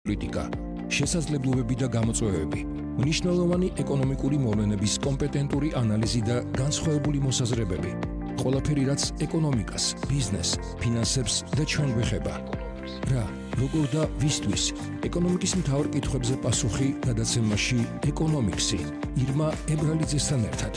პოლიტიკა, შესაძლებლობები და გამოწვევები, მნიშვნელოვანი ეკონომიკური მოვლენების კომპეტენტური ანალიზი და განსხვავებული მოსაზრებები, ყველაფერი რაც ეკონომიკას, ბიზნესს, ფინანსებს და ჩვენ გვეხება. რა, როგორ და ვისთვის, ეკონომიკის მთავარ კითხვებზე პასუხი გადაცემაში ეკონომიქსი, ირმა ებრალიძესთან ერთად.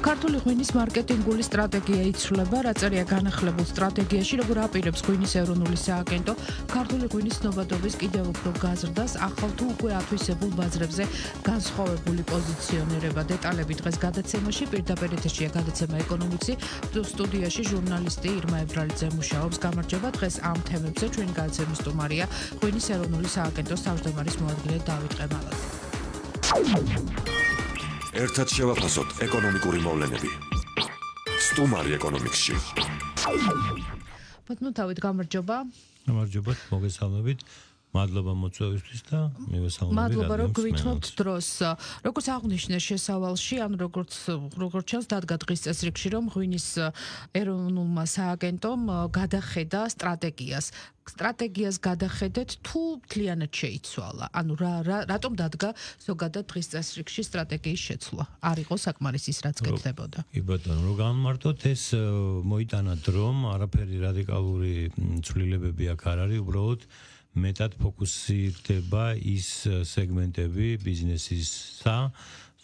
ქართული ღვინის მარკეტინგული სტრატეგია იცვლება, რაწერია განახლებულ სტრატეგიაში, როგორ აპირებს ღვინის ეროვნული სააგენტო ქართული ღვინის ცნობადობის კიდევ უფრო გაზრდას, ახალ თუ უკვე ათვისებულ ბაზრებზე განსხვავებული პოზიციონირება. დეტალები დღეს გადაცემაში, პირდაპირ ეთერშია გადაცემა ეკონომიქსი, სტუდიაში ჟურნალისტი ირმა ებრალიძე მუშაობს. გამარჯობა, დღეს ამ თემებზე ჩვენი გადაცემის სტუმარია ღვინის ეროვნული სააგენტოს თავმჯდომარის მოადგილე დავით ყემალაძე. ერთად შევაფასოთ ეკონომიკური მოვლენები. სტუმარი ეკონომიქსში. ბატონო დავით, გამარჯობა. გამარჯობა, მოგესალმებით. მადლობა მოწვევისთვის და მივესალმები. მადლობა, რომ გვითხოვთ დროს. როგორც აღნიშნე შესავალში, ან როგორც ჩანს დადგა დღის წესრიგში, რომ ღვინის ეროვნულმა სააგენტომ გადახედა სტრატეგიას გადახედეთ თუ მთლიანად შეიცვალა? ანუ რატომ დადგა ზოგადად დღის წესრიგში სტრატეგიის შეცვლა? არ იყო საკმარისი ის, რაც გეცდებოდა. კი ბატონო, რომ განმარტოთ, ეს მოიტანა დრომ, არაფერი რადიკალური ცვლილებები აქ არ არის, უბრალოდ მეტად ფოკუსირდება ის სეგმენტები ბიზნესისა,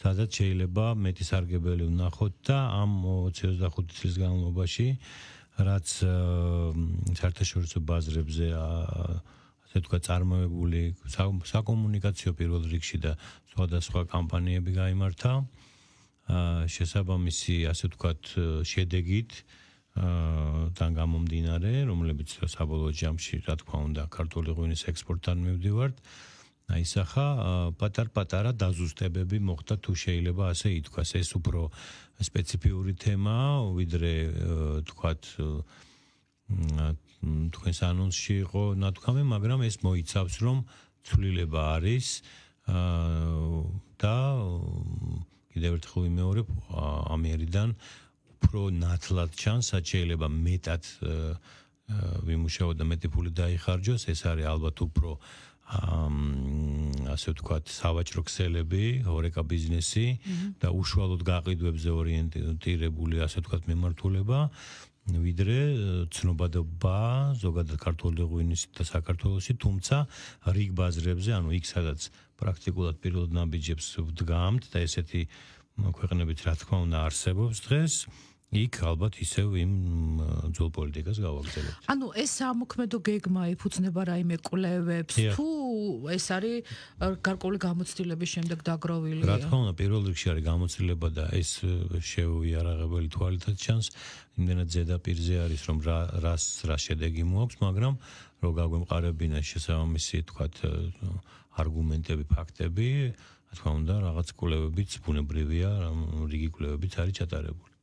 სადაც შეიძლება მეტი სარგებელი ვნახოთ და ამ 25 წლის განმავლობაში, რაც საერთაშორისო ბაზრებზე ასე თქვა წარმოებული საკომუნიკაციო პირველ რიგში და სხვადასხვა კამპანიები გაიმართა, შესაბამისი ასე თქვა შედეგით თან გამომდინარე, რომლებიც საბოლოო ჯამში, რა თქმა უნდა, ქართული ღვინის ექსპორტთან მივდივართ, აისახა პატარ-პატარა დაზუსტებები მოხდა, თუ შეიძლება ასე ითქვას. ეს უფრო სპეციფიური თემაა, ვიდრე თქვათ თქვენს ანონსში იყო ნათქვამი, მაგრამ ეს მოიცავს, რომ ცვლილება არის და კიდევ ერთხელ ვიმეორებ, ამერიდან უფრო ნათლად ჩანს, შეიძლება მეტად ვიმუშაო და მეტი ფული დაიხარჯოს, ეს არის ალბათ უფრო ასე ვთქვათ სავაჭრო ქსელები, ჰორეკა ბიზნესი და უშუალოდ გაყიდვებზე ორიენტირებული ასე ვთქვათ მიმართულება, ვიდრე ცნობადობა ზოგადად ქართული ღვინის და საქართველოში, თუმცა რიგ ბაზრებზე, ანუ იქ სადაც პრაქტიკულად პირველ ნაბიჯებს ვდგამთ და ესეთი ქვეყნებიც რა თქმა უნდა არსებობს დღეს, იქ ალბათ ისევ იმ ძველ პოლიტიკას გავაგრძელებთ. ანუ ეს სამოქმედო გეგმა ეფუძნება რაიმე კვლევებს თუ ეს არის გარკვეული გამოცდილების შემდეგ დაგროვილი? რა თქმა უნდა, პირველ რიგში არის გამოცდილება და ეს შეუიარაღებელი თვალითაც ჩანს, იმდენად ზედაპირზე არის, რომ რა შედეგი მოაქვს, მაგრამ რო გაგვემყარებინა შესაბამისი თქვათ არგუმენტები, ფაქტები, რა თქმა უნდა, რაღაც კვლევებიც ბუნებრივია, რიგი კვლევებიც არის ჩატარებული.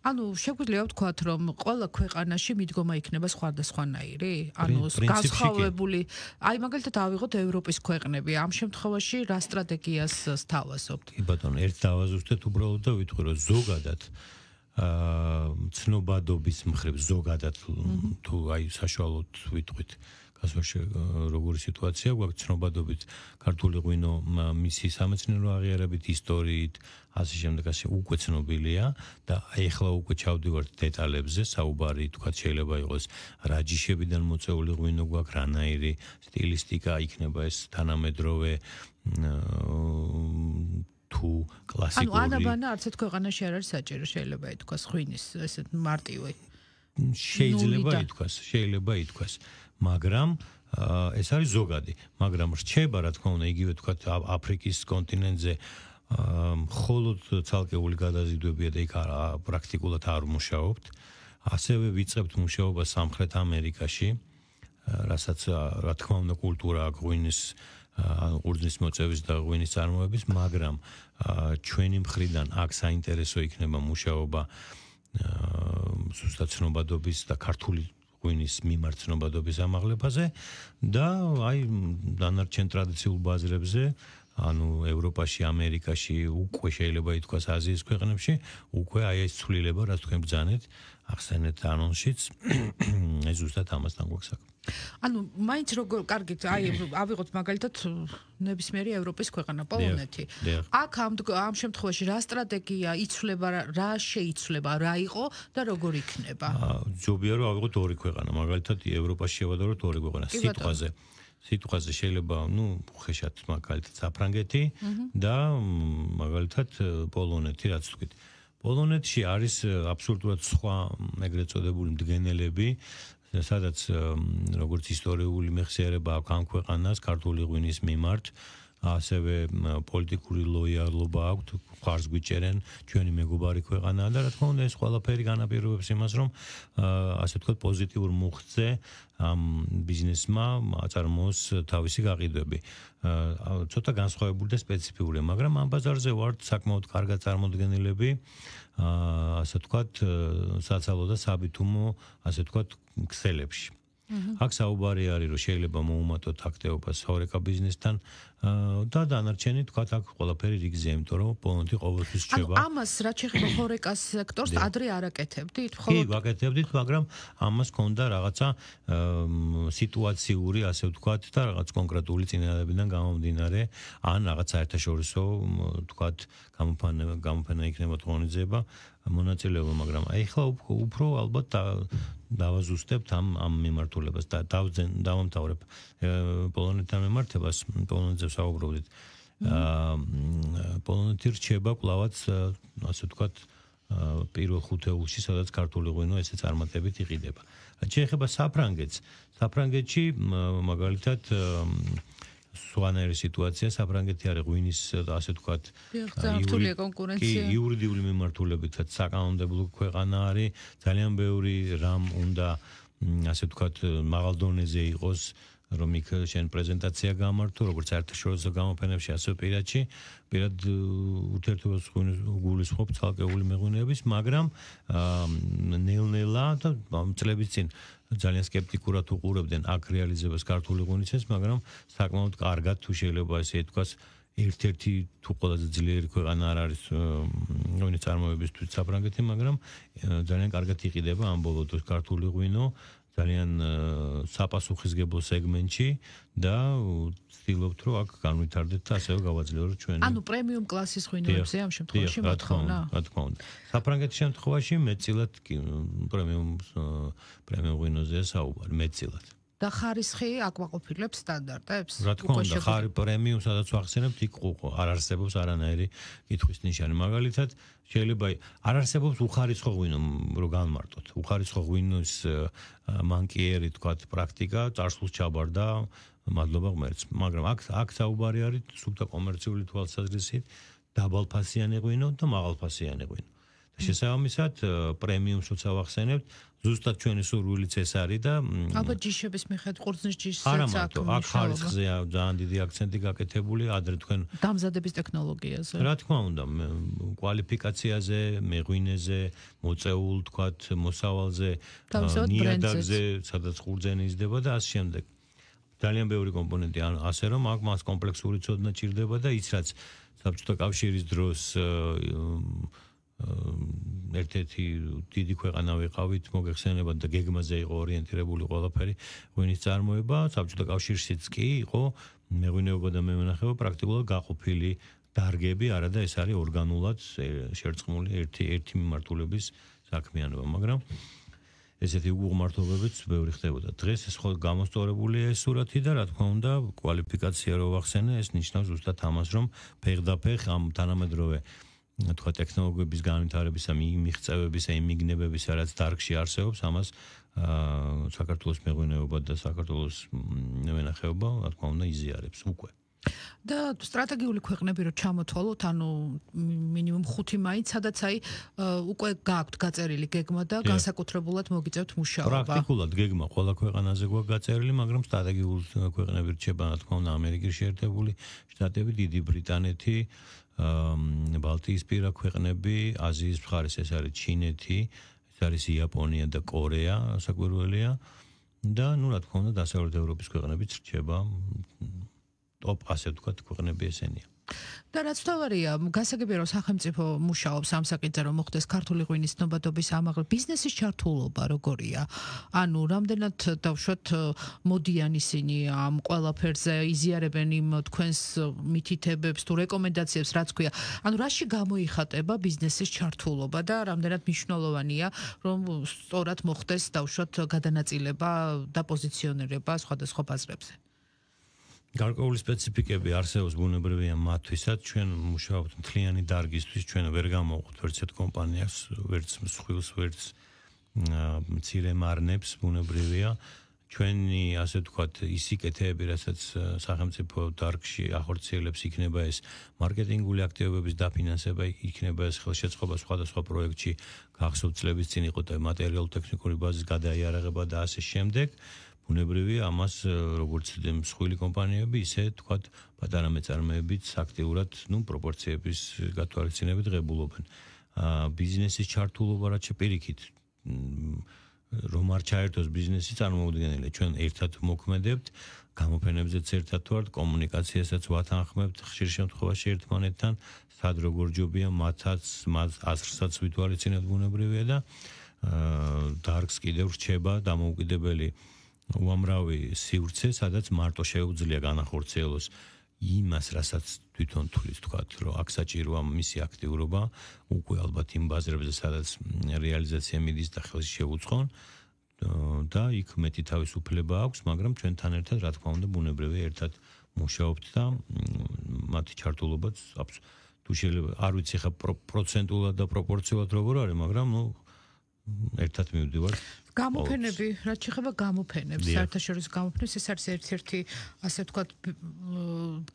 ანუ შეგვიძლია ვთქვათ, რომ ყველა ქვეყანაში მიდგომა იქნება სხვადასხვანაირი? ანუ განსხვავებული, აი მაგალითად ავიღოთ ევროპის ქვეყნები, ამ შემთხვევაში რა სტრატეგიას სთავაზობთ? კი ბატონო, ერთ დავაზუსტეთ უბრალოდ და ვიტყვი, რომ ზოგადად ცნობადობის მხრივ ზოგადად თუ აი საშუალოდ ვიტყვით როგორი სიტუაცია გვაქვს ცნობადობით ქართული ღვინო მისი სამეცნიერო აღიარებით, ისტორიით, ასე შემდეგ ასე უკვე ცნობილია და ეხლა უკვე ჩავდივართ დეტალებზე, საუბარი თქვათ შეიძლება იყოს რა ჯიშებიდან მოწეული ღვინო გვაქვს, რანაირი სტილისტიკა იქნება ეს თანამედროვე თუ კლასიკური. ანუ ანაბანა არც ერთ ქვეყანაში არ არის საჭირო, შეიძლება ითქვას ღვინის ესეთ მარტივი. შეიძლება ითქვას, მაგრამ ეს არის ზოგადი, მაგრამ რჩება, რა თქმა უნდა, იგივე თქვათ აფრიკის კონტინენტზე მხოლოდ ცალკეული გადაზიდვებია და იქ პრაქტიკულად არ მუშაობთ. ასევე ვიწყებთ მუშაობას სამხრეთ ამერიკაში, რასაც რა თქმა უნდა კულტურა აქვს ღვინის ყურძნის მოწევის და ღვინის წარმოების, მაგრამ ჩვენი მხრიდან აქ საინტერესო იქნება მუშაობა ზუსტად ცნობადობის და ქართული ღვინის მიმართ ცნობადობის ამაღლებაზე და აი დანარჩენ ტრადიციულ ბაზრებზე ანუ ევროპაში, ამერიკაში, უკვე შეიძლება ითქვას აზიის ქვეყნებში, უკვე აი ეს ცვლილება, რაც თქვენ ბრძანეთ, ახსენეთ ანონსშიც, ეს ზუსტად ამასთან გვაქვს საქმე. ანუ მაინც როგორ კარგით, აი ავიღოთ მაგალითად ნებისმიერი ევროპის ქვეყანა, პოლონეთი. აქ ამ შემთხვევაში რა სტრატეგია იცვლება, რა შეიცვლება, რა იყო და როგორ იქნება? ჯობია რომ ავიღოთ ორი ქვეყანა, მაგალითად ევროპაში შევადაროთ ორი ქვეყანა სიტყვაზე შეიძლება, ხეშად მაგალითად საფრანგეთი და მაგალითად პოლონეთი, რაც თქვით. პოლონეთში არის აბსოლუტურად სხვა ეგრეთ წოდებული მდგენელები, სადაც როგორც ისტორიული მეხსიერება აქვს ამ ქვეყანას ქართული ღვინის მიმართ, ასევე პოლიტიკური ლოიალობა აქვს, ხარს გვიჭერენ, ჩვენი მეგობარი ქვეყანაა და რა თქმა უნდა ეს ყველაფერი განაპირობებს იმას, რომ ასე ვთქვათ პოზიტიურ მუხტზე ამ ბიზნესმა აწარმოოს თავისი გაყიდვები. ცოტა განსხვავებული და სპეციფიურია, მაგრამ ამ ბაზარზე ვართ საკმაოდ კარგად წარმოდგენილები, ასე ვთქვათ, საცალო და საბითუმო, ასე ვთქვათ, ქსელებში. აქ საუბარი არის, რომ შეიძლება მოუმატოთ აქტივობას ჰორეკა ბიზნესთან და დანარჩენი თქვათ აქ ყველაფერი რიგზე, იმიტომ რომ პოლონეთი ყოველთვის რჩება. ამას რაც შეეხება ჰორეკას სექტორს ადრე არ აკეთებდით? კი, ვაკეთებდით, მაგრამ ამას ჰქონდა რაღაცა სიტუაციური, ასე ვთქვათ, და რაღაც კონკრეტული წინადადებიდან გამომდინარე, ან რაღაც საერთაშორისო, ვთქვათ, გამოფენა იქნება თხოვნიძება, მონაწილეობა, მაგრამ ახლა უფრო ალბათ დავაზუსტებთ ამ მიმართულებას და დავამთავრებ პოლონეთთან მიმართებას, პოლონეთზე საუბრობდით. პოლონეთი რჩება კვლავაც, ასე ვთქვათ, პირველ ხუთეულში, სადაც ქართული ღვინო ესე წარმატებით იყიდება. შეეხება საფრანგეთში მაგალითად სვანერი სიტუაცია, საფრანგეთი არის ღვინის, ასე ვთქვათ, რთულია კონკურენცია. იურიდიული მიმართულებითაც საკანონმდებლო ქვეყანა არის, ძალიან ბევრი რამ უნდა, ასე ვთქვათ, მაღალ დონეზე იყოს, რომ იქ შენ პრეზენტაცია გამართო, როგორც საერთაშორისო გამოფენებში, ასე პირად ურთიერთობას გულისხმობ ცალკეული მეღვინეების, მაგრამ ნელ-ნელა და წლების წინ ძალიან სკეპტიკურად უყურებდნენ აქ რეალიზებას ქართული ღვინისას, მაგრამ საკმაოდ კარგად თუ შეიძლება ესე ითქვას, ერთ-ერთი თუ ყველაზე ძლიერი ქვეყანა არ არის ღვინის წარმოებისთვის საფრანგეთი, მაგრამ ძალიან კარგად იყიდება ამ ბოლო დროს ქართული ღვინო, ძალიან საპასუხისგებლო სეგმენტში და ვცდილობთ, რომ აქ განვითარდეთ და ასევე გავაძლიეროთ ჩვენი. ანუ პრემიუმ კლასის ღვინოებზე ამ შემთხვევაში მოთხოვნა? რა თქმა უნდა. საფრანგეთის შემთხვევაში მეტწილად პრემიუმ ღვინოზეა საუბარი, მეტწილად. და ხარისხი აკვაყოფილებს სტანდარტებს? რა თქმა უნდა, ხარი პრემიუმ სადაც ვახსენებთ, იქ არ არსებობს არანაირი კითხვის ნიშანი. მაგალითად, შეიძლება არ არსებობს უხარისხო ღვინო, რომ განმარტოთ. უხარისხო ღვინოს მანკიერი, თქვათ, პრაქტიკა წარსულს ჩაბარდა, მადლობა ღმერთს. მაგრამ აქ საუბარი არის სულთა კომერციული თვალსაზრისით დაბალფასიანი ღვინო და მაღალფასიანი ღვინო. შესაბამისად, პრემიუმს როცა ვახსენებთ, ზუსტად ჩვენი სურვილიც ეს არის და ალბათ ჯიშების მიხედვით ყურძნის ჯიშსაც აქ ხარისხზე ძალიან დიდი აქცენტი გაკეთებული, ადრე თქვენ დამზადების ტექნოლოგიაზე. რა თქმა უნდა, კვალიფიკაციაზე, მეღვინეზე, მოწეულ, თქვათ, მოსავალზე, ნიადაგზე, სადაც ყურძენი იზრდება და ასე შემდეგ. ძალიან ბევრი კომპონენტი ასე რომ აქ მას კომპლექსური ცოდნა ჭირდება და ის რაც საბჭოთა კავშირის დროს ერთ-ერთი დიდი ქვეყანა ვიყავით, მოგეხსენებათ და გეგმაზე იყო ორიენტირებული ყველაფერი ღვინის წარმოება, საბჭოთა კავშირშიც კი იყო მეღვინეობა და მევენახეობა პრაქტიკულად გაყოფილი დარგები, არადა ეს არის ორგანულად შერწყმული ერთი მიმართულების საქმიანობა, მაგრამ ესეთი უღმართობებიც ბევრი ხდებოდა. დღეს ეს ხო გამოსწორებულია ეს სურათი და რა თქმა უნდა, კვალიფიკაცია რო ვახსენე, ეს ნიშნავს ზუსტად ამას, რომ ფეხდაფეხ ამ თანამედროვე თქვა ტექნოლოგიების განვითარებისა, მიღწევებისა, იმიგნებებისა, რაც დარგში არსებობს, ამას საქართველოს მეღვინეობა და საქართველოს მევენახეობა, რა თქმა უნდა, იზიარებს უკვე. და სტრატეგიული ქვეყნები რო ჩამოთვალოთ, ანუ მინიმუმ 5 მაინც, სადაც აი უკვე გააქვთ გაწერილი გეგმა და განსაკუთრებულად მოგიწევთ მუშაობა. პრაქტიკულად გეგმა ყველა ქვეყანაზე გვაქვს გაწერილი, მაგრამ სტრატეგიული ქვეყნები რჩება, რა თქმა უნდა, ამერიკის შეერთებული შტატები, დიდი ბრიტანეთი, ბალტიისპირა ქვეყნები, აზიის მხარეს ეს არის ჩინეთი, ეს არის იაპონია და კორეა, საკვირველია და რა თქმა უნდა, დასავლეთ ევროპის ქვეყნებიც რჩება. ტოპ ასე ვთქვათ ქვეყნები ესენია. და რაც თავარია, გასაგებია რომ სახელმწიფო მუშაობს ამ საკითხზე რომ მოხდეს ქართული ღვინის ცნობადობის ამაღლება, ბიზნესის ჩართულობა როგორია? ანუ რამდენად დავშვათ მოდიან ისინი ამ ყველაფერზე, იზიარებენ იმ თქვენს მითითებებს თუ რეკომენდაციებს, რაც ქვია. ანუ რაში გამოიხატება ბიზნესის ჩართულობა და რამდენად მნიშვნელოვანია რომ სწორად მოხდეს დავშვათ გადანაწილება და პოზიციონირება სხვადასხვა ბაზრებზე? გარკვეული სპეციფიკები არსებობს ბუნებრივია მათთვისაც, ჩვენ მუშაობთ მთლიანი დარგისთვის, ჩვენ ვერ გამოვყოთ ვერც ერთ კომპანიას, ვერც მსხვილს, ვერც მცირე მარნებს ბუნებრივია. ჩვენი ასე ვთქვათ ისი კეთეები, რასაც სახელმწიფო დარგში ახორციელებს, იქნება ეს მარკეტინგული აქტივობების დაფინანსება, იქნება ეს ხელშეწყობა სხვადასხვა პროექტში, გახსოვთ წლების წინ იყო მატერიალურ-ტექნიკური ბაზის გადაიარაღება და ასე შემდეგ. ბუნებრივია ამას როგორც მსხვილი კომპანიები, ისე თქვათ პატარა მეწარმეებიც აქტიურად, პროპორციების გათვალისწინებით ღებულობენ. ბიზნესის ჩართულობა რაც პირიქით რომ არ ჩაერთოს ბიზნესი წარმოუდგენელია. ჩვენ ერთად მოქმედებთ, გამოფენებზეც ერთად ვართ, კომუნიკაციასაც ვათანხმებთ ხშირ შემთხვევაში ერთმანეთთან, სად როგორ ჯობია მათაც აზრსაც ვითვალისწინებთ ბუნებრივია და დარგს კიდევ რჩება დამოუკიდებელი უამრავი სივრცე, სადაც მარტო შეუძლია განახორციელოს იმას, რასაც თვითონ თulis თქვათ, რომ აქ საჭიროა მისი აქტიურობა, უკვე ალბათ იმ ბაზრებზე, სადაც რეალიზაცია მიდის და ხელში შეუწყონ და იქ მეტი თავისუფლება აქვს, მაგრამ ჩვენთან ერთად, რა თქმა უნდა, ბუნებრივია ერთად მუშაობთ და მათი ჩართულობაც თუ შეიძლება არ ვიცი ხა პროცენტულად და პროპორციულად როგორ არის, მაგრამ ერთად მივდივართ. გამოფენები, რაც შეეხება გამოფენებს, საერთაშორისო გამოფენებს, ეს არის ერთ-ერთი, ასე ვთქვათ,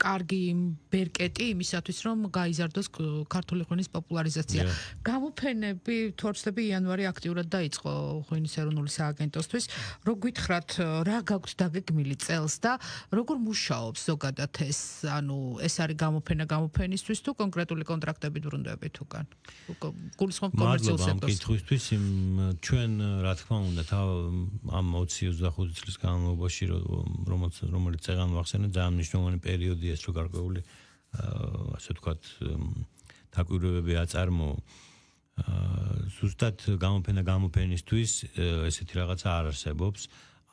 კარგი ბერკეტი იმისათვის, რომ გაიზარდოს ქართული ღვინის პოპულარიზაცია. გამოფენები, თუ არ ვცდები, იანვარი აქტიურად დაიწყო ღვინის ეროვნული სააგენტოსთვის. რო გითხრათ, რა გაქვთ დაგეგმილი წელს და როგორ მუშაობს ზოგადად ეს, ანუ ეს არის გამოფენა გამოფენისთვის თუ კონკრეტული კონტრაქტებით ბრუნდებით უკან? გულისხმობ კომერციულ სექტორს. კითხვისთვის ჩვენ რა თქმა უნდა ამ 20-25 წლის განმავლობაში რომელიც წეგან ვახსენე ძალიან მნიშვნელოვანი პერიოდია ეს რო გარკვეული ასე ვთქვათ დაკვირვებები აწარმოო ზუსტად გამოფენისთვის ესეთი რაღაცა არ არსებობს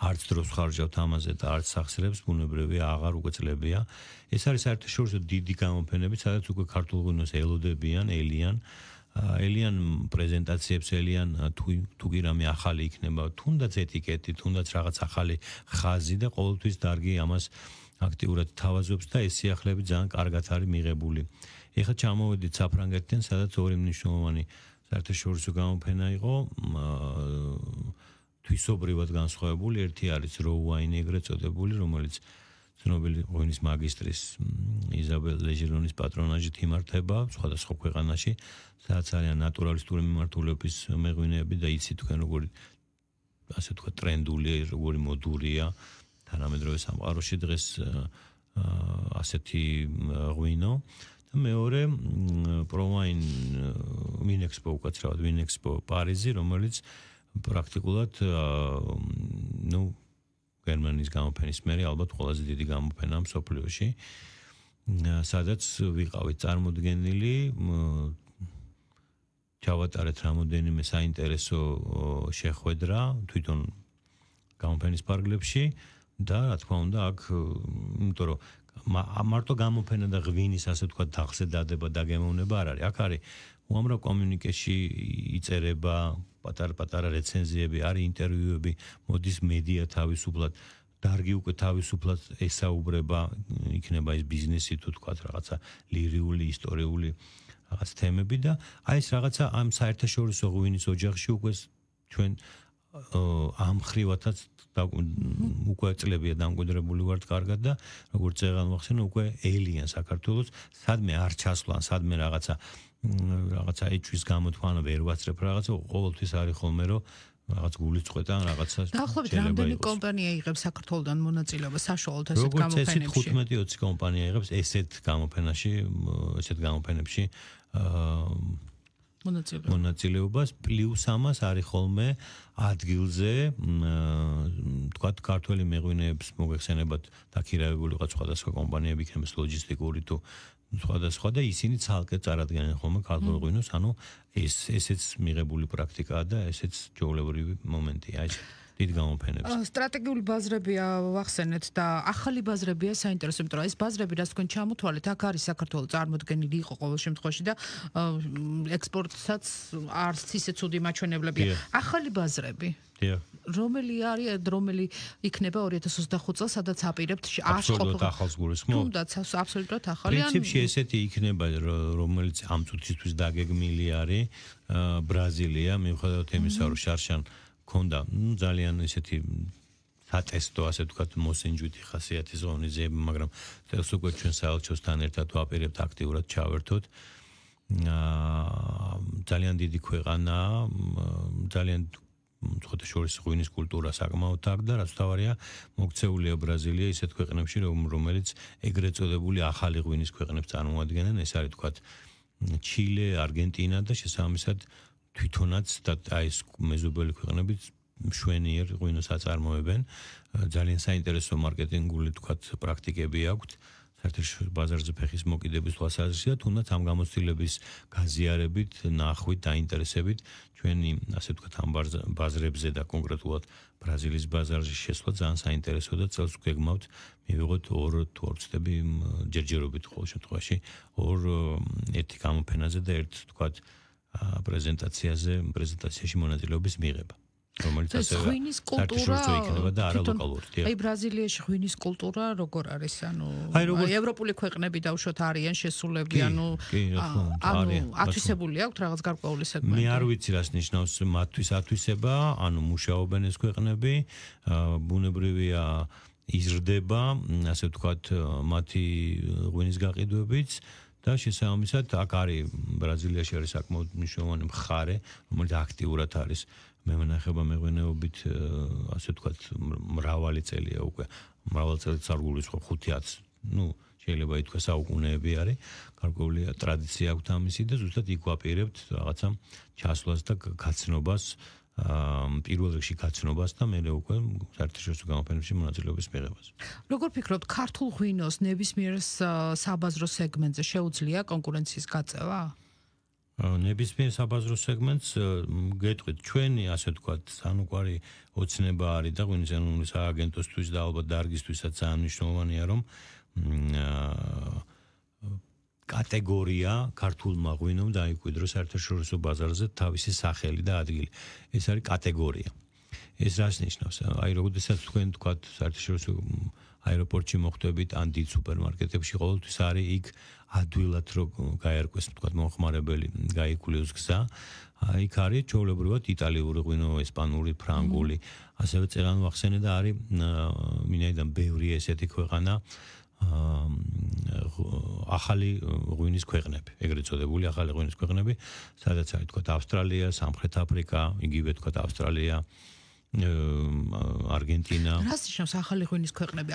არც დროს ხარჯავთ ამაზე და არც სახსრებს ბუნებრივია აღარ უკვე წლებია ეს არის საერთაშორისო დიდი გამოფენები სადაც უკვე ქართულ ღვინოს ელოდებიან ელიან პრეზენტაციებს ელიან თუ კი რამე ახალი იქნება თუნდაც ეტიკეტი თუნდაც რაღაც ახალი ხაზი და ყოველთვის დარგი ამას აქტიურად თავაზობს და ეს სიახლეები ძალიან კარგად არის მიღებული ეხლა ჩამოვედით საფრანგეთიდან სადაც ორი მნიშვნელოვანი საერთაშორისო გამოფენა იყო თვისობრივად განსხვავებული ერთი არის Raw Wine ეგრეთ წოდებული რომელიც ცნობილი ღვინის მაგისტრის იზაბელ ლეჟერონის პატრონაჟით იმართება სხვადასხვა ქვეყანაში, სადაც არიან ნატურალისტური მიმართულების მეღვინეები და იცით თქვენ როგორი ასე თქვა ტრენდული, როგორი მოდურია თანამედროვე სამყაროში დღეს ასეთი ღვინო და მეორე ProWine Vinexpo უკაცრავად Vinexpo პარიზი, რომელიც პრაქტიკულად გერმანიის გამოფენის მერე ალბათ ყველაზე დიდი გამოფენა მსოფლიოში სადაც ვიყავით წარმოდგენილი ჩავატარეთ რამოდენიმე საინტერესო შეხვედრა თვითონ გამოფენის პარკლებში და რა თქმა უნდა აქ იმიტომ რომ მარტო გამოფენა და ღვინის ასე თქვა დახზე დადება და გემოვნება არ არის აქ არის უამრავ კომიუნიკეში იწერება პატარ-პატარა რეცენზიები, არის ინტერვიუები, მოდის მედია თავისუფლად, დარგი უკვე თავისუფლად ესაუბრება, იქნება ეს ბიზნესი თუ თქვა რაღაცა ლირიული, ისტორიული რაღაც თემები და აი ეს რაღაცა ამ საერთაშორისო ღვინის ოჯახში უკვე ჩვენ ამ ხრივათაც უკვე წლებია დამკვიდრებული ვართ კარგად და როგორც წეგან ვახსენე უკვე ელიან საქართველოს, სადმე არ ჩასვლან, სადმე რაღაცა ეჭვის გამოთვალა ვერ ვაცრებ რაღაცა ყოველთვის არის ხოლმე რომ რაღაც გულიწყვეტა რაღაცა დაახლოებით რამდენი კომპანია იღებს საქართველოსთან მონაწილეობას საშუალოდ ასეთ გამოფენებში? როგორც 15-20 კომპანია იღებს ესეთ გამოფენებში მონაწილეობას პლუს ამას არის ხოლმე ადგილზე თქვათ ქართველი მეღვინეებს მოგეხსენებათ დაქირავებული ვიყავთ სხვადასხვა კომპანიები იქნებს ლოჯისტიკური თუ სხვადასხვა და ისინი ცალკე წარადგენენ ხოლმე ქართულ ღვინოს, ანუ ესეც მიღებული პრაქტიკაა და ესეც ჩვეულებრივი მომენტია ეს დიდ გამოფენებს. სტრატეგიული ბაზრებია ვახსენეთ და ახალი ბაზრებია საინტერესო, იმიტომ რომ ეს ბაზრები რაც თქვენ ჩამოთვალეთ, აქ არის საქართველოს წარმოდგენილი იყო ყოველ შემთხვევაში და ექსპორტსაც არც ისე ცუდი მაჩვენებლებია. ახალი ბაზრები. რომელი იქნება 2025 წელს, სადაც აპირებთ აბსოლუტურად ახალს გულისხმობ? თუნდაც აბსოლუტურად ახალი. პრინციპში ესეთი იქნება, რომელიც ამ წუთისთვის დაგეგმილი არის ბრაზილია, მიუხედავად იმისა, რომ შარშან ქონდა ძალიან ისეთი სატესტო, ასე ვთქვათ, მოსინჯვითი ხასიათის ღონისძიება, მაგრამ წელს უკვე ჩვენ საელჩოსთან ერთად ვაპირებთ აქტიურად ჩავერთოთ. ძალიან დიდი ქვეყანაა, ძალიან ხოთა შორის ღვინის კულტურა საკმაოდ აქ და რაც თავარია მოქცეულია ბრაზილია ისეთ ქვეყნებში, რომელიც ეგრეთ წოდებული ახალი ღვინის ქვეყნებს წარმოადგენენ, ეს არის ვთქვათ ჩილე, არგენტინა და შესაბამისად თვითონაც და ეს მეზობელი ქვეყნები მშვენიერ ღვინოს აწარმოებენ. ძალიან საინტერესო მარკეტინგული თქვათ პრაქტიკები აქვთ. საერთაშორისო ბაზარზე ფეხის მოკიდების თვალსაზრისით და თუნდაც ამ გამოცდილების გაზიარებით, ნახვით, დაინტერესებით ჩვენი ასე ვთქვათ ამ ბაზრებზე და კონკრეტულად ბრაზილიის ბაზარში შესვლა ძალიან საინტერესო და წელს გვეგმავთ მივიღოთ 2 თუ 4 წლები ჯერჯერობით ყოველ შემთხვევაში 2 ერთი გამოფენაზე და ერთ ვთქვათ პრეზენტაციაში მონაწილეობის მიღება. რომელიც ასევე ღვინის კულტურა იქნება და არა ლოკალური. აი ბრაზილიაში ღვინის კულტურა როგორ არის? ანუ ევროპული ქვეყნები დაუშვათ არიან შესულები, ანუ ათვისებული აქვთ რაღაც გარკვეული სეგმენტი. მე არ ვიცი რას ნიშნავს მათთვის ათვისება, ანუ მუშაობენ ეს ქვეყნები, ბუნებრივია იზრდება, ასე ვთქვათ, მათი ღვინის გაყიდვებიც და შესაბამისად აქ არის ბრაზილიაში არის საკმაოდ მნიშვნელოვანი მხარე, რომელიც აქტიურად არის მევენახება მეღვინეობით, ასე ვთქვათ, მრავალი წელია უკვე, მრავალი წელი წარგულისხმობ 5-10, შეიძლება ითქვას საუკუნეები არის, გარკვეული ტრადიცია აქვს ამისი და ზუსტად იქ ვაპირებთ რაღაცა ჩასვლას და გაცნობას, პირველ რიგში გაცნობას და მერე უკვე საერთაშორისო გამოფენებში მონაწილეობის მიღებას. როგორ ფიქრობთ, ქართულ ღვინოს ნებისმიერ საბაზრო სეგმენტზე შეუძლია კონკურენციის გაწევა? ნებისმიერ საბაზრო სეგმენტს გეტყვით ჩვენი ასე ვთქვათ სანუკვარი ოცნება არის და ღვინის ეროვნული სააგენტოსთვის და ალბათ დარგისთვისაც ძალიან მნიშვნელოვანია რომ კატეგორია ქართულმა ღვინომ დაიკვიდროს საერთაშორისო ბაზარზე თავისი სახელი და ადგილი. ეს არის კატეგორია. ეს რას ნიშნავს? აი როდესაც თქვენ თქვათ საერთაშორისო აეროპორტში მოხვდებით ან დიდ სუპერმარკეტებში ყოველთვის არის იქ ადვილად რო გაერკვეს თქვათ მომხმარებელი გაიქულიოს გზა. იქ არის ჩვეულებრივად იტალიური ღვინო, ესპანური, ფრანგული, ასევე წერან ვახსენე და არის მინაიდან ბევრი ესეთი ქვეყანა ახალი ღვინის ქვეყნები, ეგრეთ წოდებული ახალი ღვინის ქვეყნები, სადაც არის თქვათ ავსტრალია, სამხრეთ აფრიკა, იგივე თქვათ ავსტრალია, არგენტინა. რას ნიშნავს ახალი ღვინის ქვეყნები?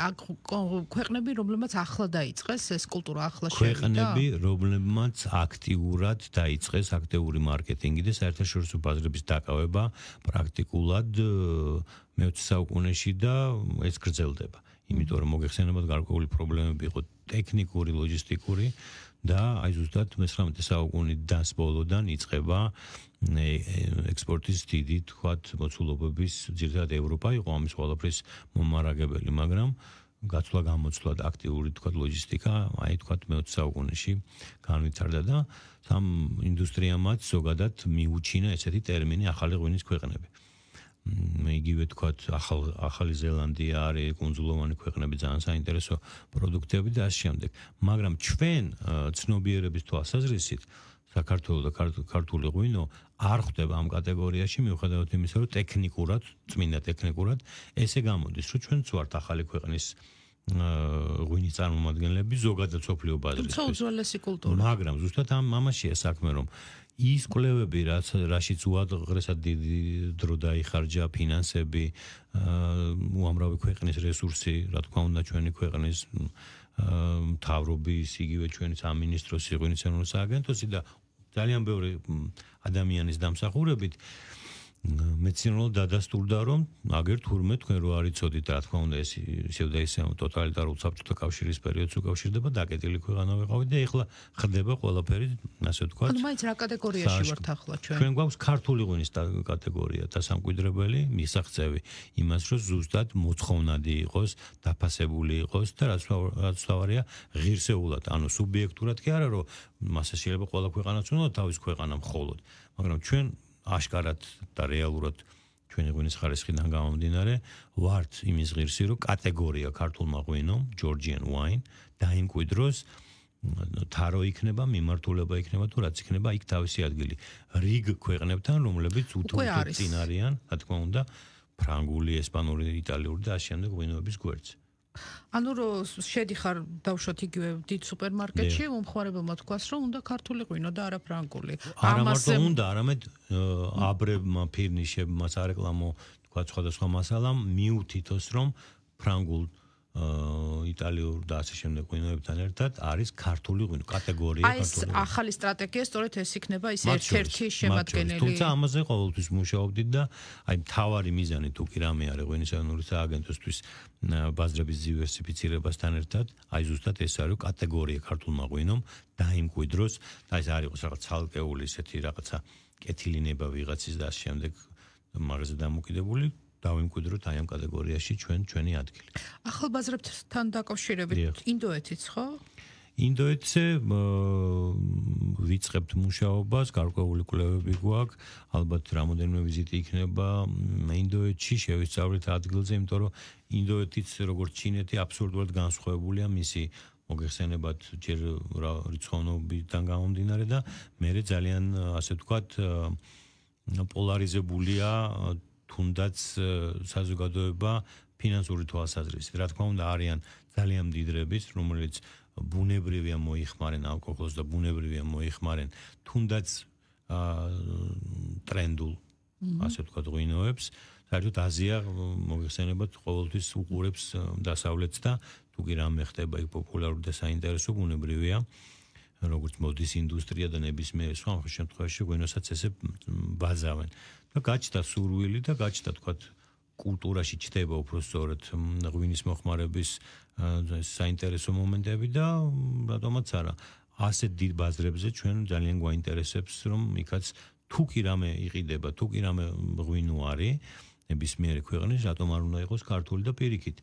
ქვეყნები, რომლებმაც ახლა დაიწყეს ეს კულტურა ახლა შევიდა. ქვეყნები, რომლებმაც აქტიურად დაიწყეს აქტიური მარკეტინგი და საერთაშორისო ბაზრების დაკავება პრაქტიკულად მე-20 საუკუნეში და ეს გრძელდება. იმიტომ რომ მოგეხსენებათ გარკვეული პრობლემები იყო ტექნიკური, ლოჯისტიკური და აი ზუსტად მე-19 საუკუნის ბოლოდან იწყება ექსპორტის დიდი თქვათ მოცულობების ძირითადად ევროპა იყო ამის ყველაფრის მომარაგებელი, მაგრამ გაცვლა-გამოცვლა და აქტიური თქვათ ლოჯისტიკა აი თქვათ მე-20 საუკუნეში განვითარდა და სამ ინდუსტრიამაც ზოგადად მიუჩინა ესეთი ტერმინი ახალი ღვინის ქვეყნები. იგივე თქვათ ახალი ზელანდია არის კუნძულოვანი ქვეყნები ძალიან საინტერესო პროდუქტები და ასე შემდეგ. მაგრამ ჩვენ ცნობიერების თვალსაზრისით საქართველოს და ქართული ღვინო არ ხვდება ამ კატეგორიაში მიუხედავად იმისა, რომ ტექნიკურად, წმინდა ტექნიკურად ესე გამოდის, რომ ჩვენც ვართ ახალი ქვეყნის ღვინის წარმომადგენლები ზოგადად სოფლიო ბაზრისთვის. თუმცა უძველესი კულტურა. მაგრამ ზუსტად ამაშია საქმე, რომ ის კვლევები, რაშიც უაღრესად დიდი დრო დაიხარჯა, ფინანსები, უამრავი ქვეყნის რესურსი, რა თქმა უნდა, ჩვენი ქვეყნის მთავრობის, იგივე ჩვენი სამინისტროს, ღვინის ეროვნული სააგენტოსი და ძალიან ბევრი ადამიანის დამსახურებით მეცნიერულად დადასტურდა, რომ აგერ თურმე თქვენ რო არიცოდით, რა თქმა უნდა, ეს ისევ და ისევ ტოტალიტარულ საბჭოთა კავშირის პერიოდს უკავშირდება, დაკეტილი ქვეყანა ვიყავით და ეხლა ხდება ყველაფერი, ასე ვთქვათ. ანუ მაინც რა კატეგორიაში ვართ ახლა ჩვენ? ჩვენ გვაქვს ქართული ღვინის კატეგორია და სამკვიდრებელი მისაღწევი იმას, რომ ზუსტად მოთხოვნადი იყოს, დაფასებული იყოს და რაც თავარია ღირსეულად, ანუ სუბიექტურად კი არა, რომ მასე შეიძლება ყველა ქვეყანაც უნდა თავის ქვეყანა მხოლოდ, მაგრამ ჩვენ აშკარად და რეალურად ჩვენი ღვინის ხარისხიდან გამომდინარე ვართ იმის ღირსი, რომ კატეგორია ქართულმა ღვინომ, Georgian wine, დაიმკვიდროს თარო იქნება, მიმართულება იქნება თუ რაც იქნება, იქ თავისი ადგილი. რიგ ქვეყნებთან, რომლებიც უთუთხოდ წინ არიან, რა თქმა უნდა, ფრანგული, ესპანური, იტალიური და ასე შემდეგ ღვინოების გვერდზე. ანუ რომ შედიხარ დავშოთ იგივე დიდ სუპერმარკეტში, მომხმარებელმა თქვას, რომ უნდა ქართული ღვინო და არა ფრანგული. არა მარტო უნდა, არამედ აბრებმა, ფირნიშებმა, სარეკლამო, თქვა სხვადასხვა მასალამ მიუთითოს, რომ ფრანგულ იტალიურ და ასე შემდეგ ღვინოებთან ერთად არის ქართული ღვინო კატეგორია ქართული. აი, ახალი სტრატეგია სწორედ ეს იქნება, ის ერთ-ერთი შემადგენელი. თუმცა ამაზე ყოველთვის მუშაობდით და აი მთავარი მიზანი თუ კი რამე არის ღვინის ეროვნული სააგენტოსთვის ბაზრების დივერსიფიცირებასთან ერთად, აი ზუსტად ეს არის კატეგორია ქართულმა ღვინომ დაიმკვიდროს და ეს არ იყოს რაღაც ცალკეული ესეთი რაღაცა კეთილინება ვიღაცის და ასე შემდეგ მაგაზე დამოკიდებული დავიმკვიდროთ აი ამ კატეგორიაში ჩვენი ადგილი. ახალბაზრებთან დაკავშირებით ინდოეთიც ხო? ინდოეთზე ვიწყებთ მუშაობას, გარკვეული კვლევები გვაქვს, ალბათ რამოდენიმე ვიზიტი იქნება ინდოეთში, შევისწავლეთ ადგილზე, იმიტომ რომ ინდოეთიც როგორც ჩინეთი აბსოლუტურად განსხვავებულია მისი მოგეხსენებათ ჯერ რიცხოვნობიდან გამომდინარე და მე ძალიან ასე ვთქვათ პოლარიზებულია თუნდაც საზოგადოება ფინანსური თვალსაზრისით. რა თქმა უნდა არიან ძალიან მდიდრების, რომელიც ბუნებრივია მოიხმარენ ალკოჰოლს და ბუნებრივია მოიხმარენ თუნდაც ტრენდულ ასე ვთქვათ ღვინოებს. საერთოდ აზია მოიხსენებათ ყოველთვის უყურებს დასავლეთს და თუ კი რამე ხდება იქ პოპულარული და საინტერესო ბუნებრივია როგორც მოდის ინდუსტრია და ნებისმიერ სხვა შემთხვევაში ღვინოსაც ესე ბაზავენ. და გაჩნდა სურვილი და გაჩნდა თქვათ კულტურაში ჩდება უფრო სწორად ღვინის მოხმარების საინტერესო მომენტები და რატომაც არა ასეთ დიდ ბაზრებზე ჩვენ ძალიან გვაინტერესებს რომ იქაც თუ კი რამე იყიდება თუ კი რამე ღვინო არის ნებისმიერი ქვეყნის რატომ არ უნდა იყოს ქართული და პირიქით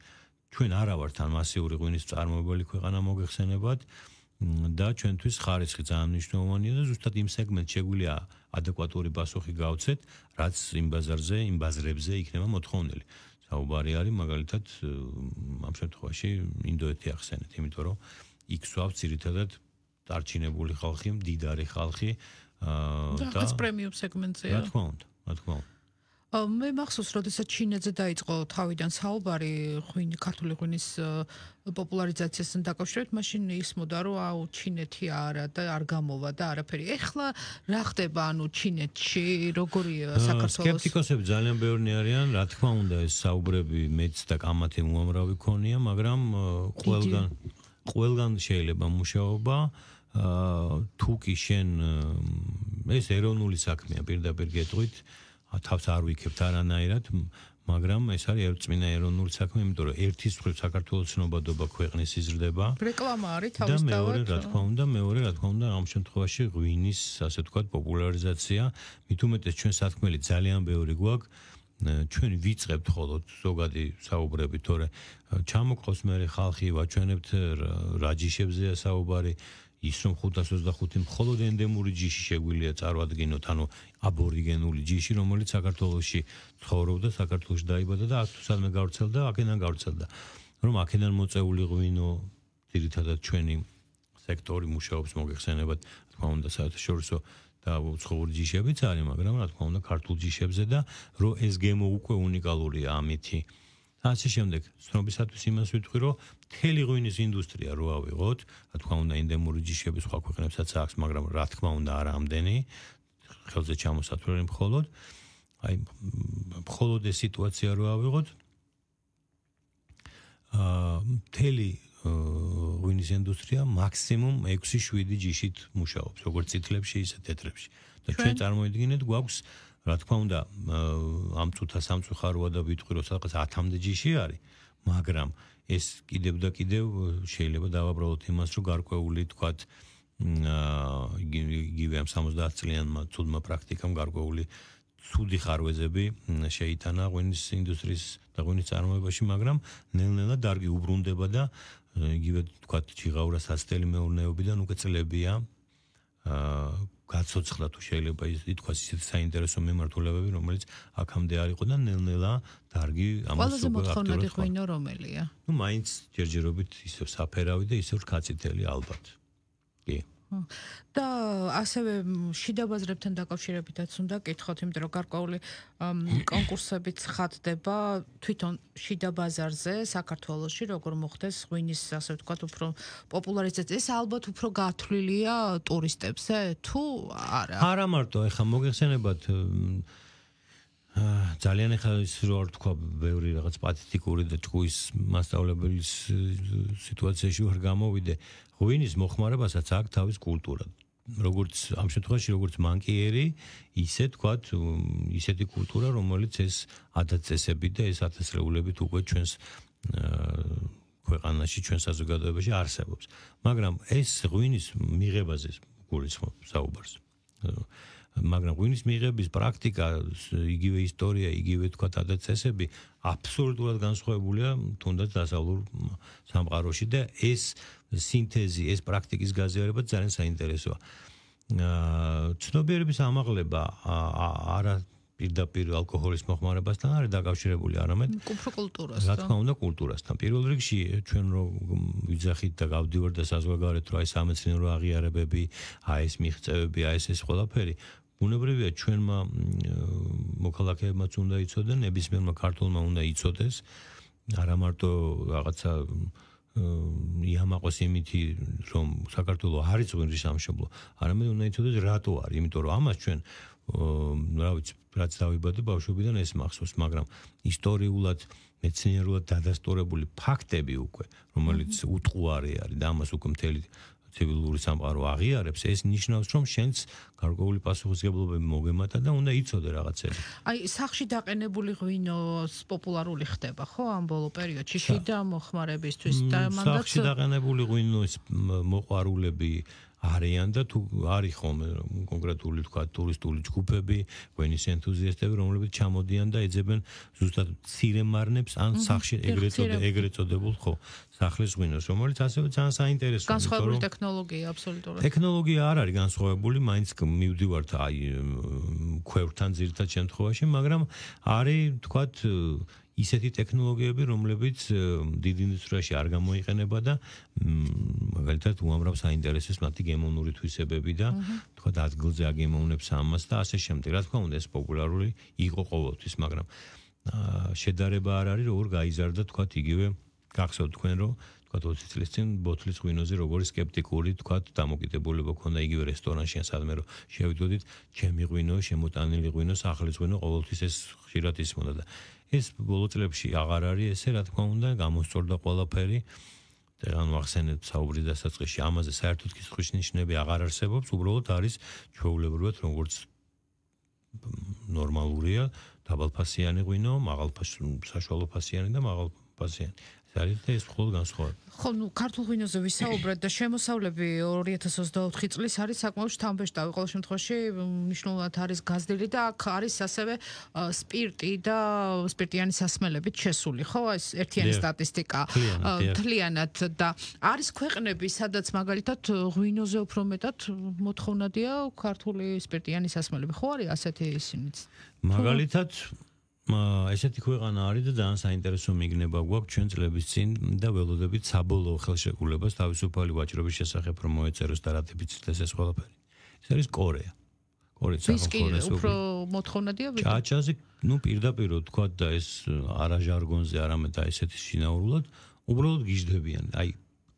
ჩვენ არა ვართ ან მასიური ღვინის წარმოებელი ქვეყანა მოგეხსენებათ და ჩვენთვის ხარისხი ძალიან მნიშვნელოვანია და ზუსტად იმ სეგმენტში შეგვიძლია ადეკვატური პასუხი გავცეთ, რაც იმ ბაზარზე, იმ ბაზრებზე იქნება მოთხოვნილი. საუბარი არის მაგალითად ამ შემთხვევაში ინდოეთი ახსენეთ, იმიტომ რომ იქ სვავს ძირითადად დარჩინებული ხალხი, მდიდარი ხალხი და პრემიუმ სეგმენტზეა. რა თქმა უნდა, რა თქმა უნდა. მე მახსოვს, როდესაც ჩინეთზე დაიწყო თავიდან საუბარი ქართული ღვინის პოპულარიზაციასთან დაკავშირებით, მაშინ ისმოდა, რომ აუ ჩინეთი არა და არ გამოვა და არაფერი. ეხლა რა ხდება ანუ ჩინეთში, როგორია საქართველოს? სკეპტიკოსები ძალიან ბევრი არიან, რა თქმა უნდა, ეს საუბრები მეც და კამათი უამრავი ქონია, მაგრამ ყველგან შეიძლება მუშაობა თუ კი შენ ეს ეროვნული საქმეა პირდაპირ გეტყვით თავს არ ვიქებთ არანაირად, მაგრამ ეს არის ერწმინა ეროვნული საქმე, იმიტომ რომ ერთის მხრივ საქართველოს ცნობადობა ქვეყნის იზრდება. რეკლამა არის თავისთავად. და მეორე, რა თქმა უნდა, ამ შემთხვევაში ღვინის, ასე ვთქვათ, პოპულარიზაცია, მით უმეტეს ჩვენ სათქმელი ძალიან ბევრი გვაქვს. ჩვენ ვიწყებთ ხოლოდ ზოგადი საუბრები, თორე ჩამოყავს მე ხალხი ვაჩვენებთ რა ჯიშებზეა საუბარი. ის რომ 525 მხოლოდ ენდემური ჯიში შეგვიძლია წარმოადგინოთ, ანუ აბორიგენული ჯიში, რომელიც საქართველოში ცხოვრობდა, საქართველოში დაიბადა და აქ თუ სადმე გავრცელდა, აქედან გავრცელდა. რომ აქედან მოწეული ღვინო ძირითადად ჩვენი სექტორი მუშაობს მოგეხსენებათ, თქმა უნდა, საერთაშორისო და უცხოური ჯიშებიც არის, მაგრამ რა თქმა უნდა, ქართულ ჯიშებზე და რომ ეს გემო უკვე უნიკალურია ამითი. ასე შემდეგ, ცნობისათვის იმას ვიტყვი, რომ მთელი ღვინის ინდუსტრია რო ავიღოთ, რა თქმა უნდა, ენდემური ჯიშების სხვა ქვეყნებსაც აქვს, მაგრამ რა თქმა უნდა, არა ამდენი, ხელზე ჩამოსათვლელი მხოლოდ. აი, მხოლოდ ეს სიტუაცია რო ავიღოთ, მთელი ღვინის ღვინის ინდუსტრია მაქსიმუმ 6-7 ჯიშით მუშაობს, როგორც წითლებში, ისე თეთრებში. და ჩვენ წარმოიდგინეთ, გვაქვს, რა თქმა უნდა, ამ წუთას სამწუხაროა და ვიტყვი, რომ სადღაც 10-მდე ჯიში არის, მაგრამ ეს კიდევ და კიდევ შეიძლება დავაბრალოთ იმას, რომ გარკვეული, თქვათ, იგივე ამ 70 წლიანმა ცუდმა პრაქტიკამ გარკვეული ცუდი ხარვეზები შეიტანა ღვინის ინდუსტრიის და ღვინის წარმოებაში, მაგრამ ნელ-ნელა დარგი უბრუნდება და იგივე თქვათ ჩიღაურას ასწელი მეურნეობიდან უკვე წლებია გაცოცხლა თუ შეიძლება ითქვას ისეთი საინტერესო მიმართულებები, რომელიც აქამდე არ იყო და ნელ-ნელა დარგი ამას ყველაზე მოთხოვნადი ღვინო რომელია? ნუ მაინც ჯერჯერობით ისევ საფერავი და ისევ რქაწითელი ალბათ. კი. და ასევე შიდა ბაზრებთან დაკავშირებითაც უნდა კითხოთ, იმიტომ რომ გარკვეული კონკურსებიც ხატდება თვითონ შიდა ბაზარზე საქართველოში, როგორ მოხდეს ღვინის, ასე ვთქვათ, უფრო პოპულარიზაცია. ეს ალბათ უფრო გათვლილია ტურისტებზე თუ არა? არა მარტო, ეხლა მოგეხსენებათ ძალიან ეხლა ის რო თქვა ბევრი რაღაც პათეტიკური და ჭკუის მასშტაბების სიტუაციაში ვარ გამოვიდე. ღვინის მოხმარებასაც აქვს თავის კულტურა. როგორც ამ შემთხვევაში როგორც მანკიერი, ისე თქვათ, ისეთი კულტურა, რომელიც ეს ადათ-წესები და ეს ათასრეულებით უკვე ჩვენს ქვეყანაში, ჩვენ საზოგადოებაში არსებობს. მაგრამ ეს ღვინის მიღებაზე გულისხმობ საუბარს. მაგრამ ღვინის მიღების პრაქტიკა, იგივე ისტორია, იგივე თქვათ ადათ-წესები აბსოლუტურად განსხვავებულია თუნდაც დასავლურ სამყაროში და ეს სინთეზი, ეს პრაქტიკის გაზიარება ძალიან საინტერესოა. ცნობიერების ამაღლება არა პირდაპირ ალკოჰოლის მოხმარებასთან არის დაკავშირებული, არამედ უფრო კულტურასთან. რა თქმა უნდა, კულტურასთან. პირველ რიგში ჩვენ რომ ვიძახით და გავდივართ და საზღვარგარეთ, რომ აი სამეცნიერო აღიარებები, აი ეს მიღწევები, აი ეს ყველაფერი ბუნებრივია ჩვენმა მოქალაქეებმაც უნდა იცოდენ, ნებისმიერმა ქართველმა უნდა იცოდეს, არა მარტო რაღაცა იამაყოს იმითი, რომ საქართველოს არის ღვინის სამშობლო, არამედ უნდა იცოდეს რატო არის, იმიტომ რომ ამას ჩვენ რა ვიცი, რაც დავიბადე ბავშვობიდან ეს მახსოვს, მაგრამ ისტორიულად, მეცნიერულად დადასტურებული ფაქტები უკვე, რომელიც უტყუარი არის და ამას უკვე მთელი ცივილური სამყარო აღიარებს, ეს ნიშნავს, რომ შენც გარკვეული პასუხისმგებლობები მოგემატა და უნდა იცოდე რაღაცები. აი, სახში დაყენებული ღვინოს პოპულარული ხდება, ხო, ამ ბოლო პერიოდში შიდა მოხმარებისთვის და მანდაც სახში დაყენებული ღვინოს მოყვარულები არიან და თუ არის ხოლმე კონკრეტული თქვა ტურისტული ჯგუფები, ღვინის ენთუზიასტები, რომლებიც ჩამოდიან და ეძებენ ზუსტად მცირე მარნებს ან სახში ეგრეთ წოდებულ ხო სახლის ღვინოს, რომელიც ასევე ძალიან საინტერესოა. განსხვავებული ტექნოლოგია აბსოლუტურად. ტექნოლოგია არ არის განსხვავებული, მაინც მივდივართ აი ქვევრთან ძირითად შემთხვევაში, მაგრამ არის თქვათ ისეთი ტექნოლოგიები, რომლებიც დიდ ინდუსტრიაში არ გამოიყენება და მაგალითად უამრავ საინტერესოს მათი გემოვნური თვისებები და თქვა ადგილზე აგემოვნებს ამას და ასე შემდეგ. რა თქმა უნდა, ეს პოპულარული იყო ყოველთვის, მაგრამ შედარება არ არის, როგორ გაიზარდა თქვა იგივე გახსოვთ თქვენ, რომ თქვა 20 წლის წინ ბოთლის ღვინოზე როგორი სკეპტიკური თქვა დამოკიდებულება ქონდა იგივე რესტორანში ან სადმე რომ შევიდოდით, ჩემი ღვინო, შემოტანილი ღვინო, სახლის ღვინო, ყოველთვის ეს ხშირად ისმოდა და ეს ბოლო წლებში აღარ არის ესე, რა თქმა უნდა, გამოსწორდა ყველაფერი. ან ვახსენებთ საუბრის დასაწყისში, ამაზე საერთოდ კითხვის ნიშნები აღარ არსებობს, უბრალოდ არის ჩვეულებრივად როგორც ნორმალურია, დაბალფასიანი ღვინო, საშუალოფასიანი და მაღალფასიანი. ეს მხოლოდ განსხვავება. ხო, ნუ ქართულ ღვინოზე ვისაუბრეთ და შემოსავლები 2024 წლის არის საკმაოდ შთამბეჭდავი. ყოველ შემთხვევაში მნიშვნელოვნად არის გაზრდილი და აქ არის ასევე სპირტი და სპირტიანი სასმელებით შესული, ხო? ეს ერთიანი სტატისტიკა მთლიანად და არის ქვეყნები, სადაც მაგალითად ღვინოზე უფრო მეტად მოთხოვნადია ქართული სპირტიანი სასმელები. ხო არის ასეთი ისინიც? მაგალითად ესეთი ქვეყანა არის და ძალიან საინტერესო მიგნება გვაქვს ჩვენ წლების წინ და ველოდებით საბოლოო ხელშეკრულებას თავისუფალი ვაჭრობის შესახებ რომ მოეწეროს და რატიფიცირდეს ეს ყველაფერი. ეს არის კორეა. კორეის სახელმწიფო უფრო მოთხოვნადია ვიდრე ჭაჭაზე, ნუ პირდაპირ თქვა და ეს არა ჟარგონზე, არამედ ესეთი შინაურულად, უბრალოდ გიждდებიან. აი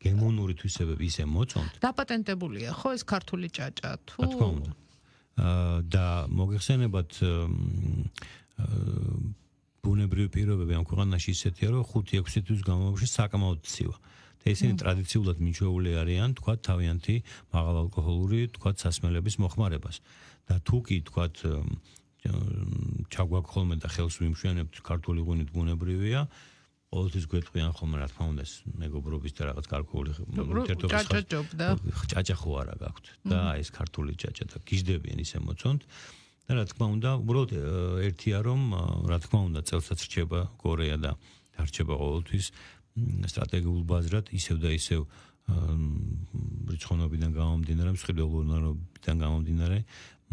გემოვნური თვისებები ისე მოწონთ. დაპატენტებულია ხო ეს ქართული ჭაჭა თუ? რა თქმა უნდა. და მოგეხსენებათ ბუნებრივი პირობები ამ ქვეყანაში ისეთია, რომ 5-6 თვის განმავლობაში საკმაოდ ცივა. და ისინი ტრადიციულად მიჩვეული არიან, თქვა, თავიანთი მაღალალკოჰოლური, თქვა, სასმელების მოხმარებას. და თუ კი თქვა, ჩაგვაქვს ხოლმე და ხელს ვიმშვენებთ, ქართული ღვინით ბუნებრივია, ყოველთვის გვეტყვიან ხოლმე, რა თქმა უნდა, მეგობრობის და რაღაც გარკვეული ურთიერთობის ჭაჭა ხო არა გაქვთ და ეს ქართული ჭაჭა და გიждდებიან ისე მოწონთ. და რა თქმა უნდა, უბრალოდ ერთია რომ რა თქმა უნდა წელსაც რჩება კორეა და დარჩება ყოველთვის სტრატეგიულ ბაზრად ისევ და ისევ რიცხოვნობიდან გამომდინარე, მსხვილობიდან გამომდინარე,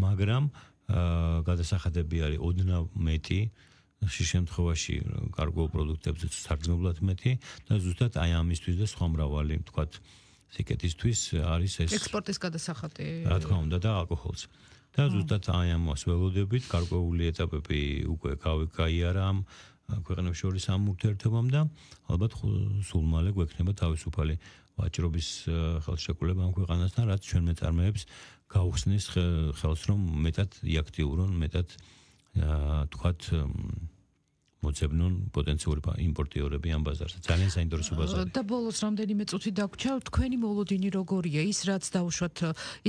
მაგრამ გადასახადები არის ოდნავ მეტი, შემთხვევაში კარგო პროდუქტებზე საგრძნობლად მეტი და ზუსტად აი ამისთვის და სხვა მრავალი, თქვათ, სიკეთისთვის არის ეს ექსპორტის გადასახადი. რა თქმა უნდა და ალკოჰოლს. და ზუსტად აი ამას ველოდებით, გარკვეული ეტაპები უკვე გაიარა ამ ქვეყნებს შორის ამ ურთიერთობამ და ალბათ სულ მალე გვექნება თავისუფალი ვაჭრობის ხელშეკრულება ამ ქვეყანასთან, რაც ჩვენ მეწარმეებს გაუხსნის ხელს, რომ მეტად იაქტიურონ, მეტად თქვათ მოძებნონ პოტენციური იმპორტიორები ამ ბაზარზე. ძალიან საინტერესო ბაზარი. და ბოლოს რამდენიმე წუთი დაგვრჩა, თქვენი მოლოდინი როგორია? ის რაც დავუშვათ,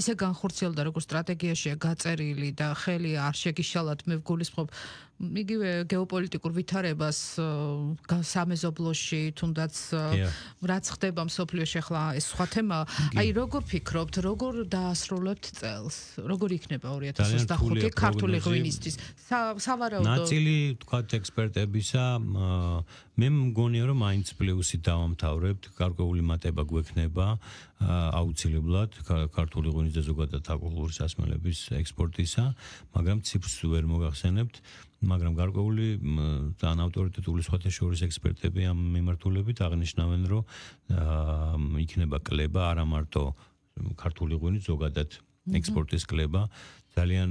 ისე განხორციელდა, როგორც სტრატეგიაშია გაწერილი და ხელი არ შეგიშალათ, მე ვგულისხმობ იგივე გეოპოლიტიკურ ვითარებას სამეზობლოში, თუნდაც რაც ხდება მსოფლიოში ახლა ეს სხვა თემა. აი როგორ ფიქრობთ, როგორ დაასრულებთ წელს? როგორ იქნება 2025 ქართული ღვინისთვის? სავარაუდო ნაწილი თქვათ ექსპერტებისა მე მგონია რომ მაინც პლუსით დავამთავრებთ, გარკვეული მატება გვექნება აუცილებლად ქართული ღვინის და ზოგადად ალკოჰოლური სასმელების ექსპორტისა, მაგრამ ციფრს ვერ მოგახსენებთ. მაგრამ გარკვეული ძალიან ავტორიტეტული სხვათა შორის ექსპერტები ამ მიმართულებით აღნიშნავენ, რომ იქნება კლება არა მარტო ქართული ღვინის ზოგადად ექსპორტის კლება, ძალიან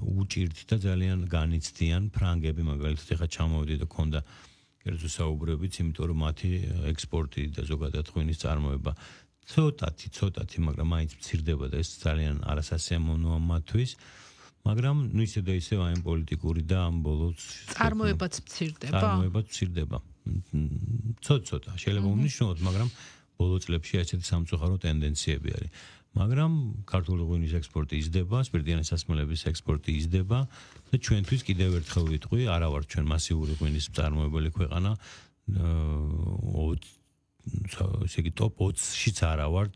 უჭირთ და ძალიან განიცდიან ფრანგები მაგალითად ეხა ჩამოვიდი და ქონდა კერძო საუბრებიც, იმიტომ რომ მათი ექსპორტი და ზოგადად ღვინის წარმოება ცოტათი, მაგრამ მაინც მცირდება და ეს ძალიან არასასიამოვნოა მათთვის. მაგრამ ნუ ისე და ისე აი პოლიტიკური და ამ ბოლოს წარმოებაც მცირდება. ცოტა შეიძლება უმნიშვნელოდ, მაგრამ ბოლო წლებში ესეთი სამწუხარო ტენდენციები არის. მაგრამ ქართული ღვინის ექსპორტი იზრდება, სპირტიანი სასმელების ექსპორტი იზრდება და ჩვენთვის კიდევ ერთხელ ვიტყვი, არა ვართ ჩვენ მასიური ღვინის მწარმოებელი ქვეყანა, ესე იგი ტოპ 20-შიც არა ვართ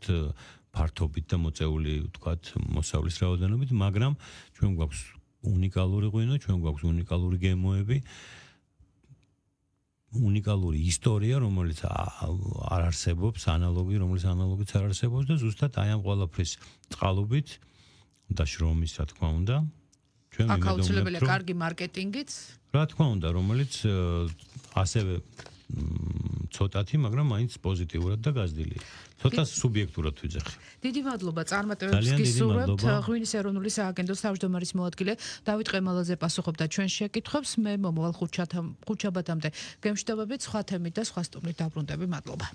ფართობით და მოწეული, ვთქვათ, მოსავლის რაოდენობით, მაგრამ ჩვენ გვაქვს უნიკალური ღვინო, ჩვენ გვაქვს უნიკალური გემოები, უნიკალური ისტორია, რომელიც არ არსებობს, რომელიც ანალოგიც არ არსებობს და ზუსტად აი ამ ყველაფრის წყალობით და შრომის, რა თქმა უნდა, ჩვენ აქ აუცილებელია კარგი მარკეტინგიც. რა თქმა უნდა, რომელიც ასევე ცოტათი, მაგრამ მაინც პოზიტიურად და გაზრდილია. ცოტა სუბიექტურად ვიძახი. დიდი მადლობა წარმატებებს გისურვებთ. ღვინის ეროვნული სააგენტოს თავმჯდომარის მოადგილე დავით ყემალაძე პასუხობდა ჩვენ შეკითხვებს. მე მომავალ ხუთშაბათამდე გემშვიდობებით, სხვა თემით და სხვა სტუმრით დაბრუნდები. მადლობა.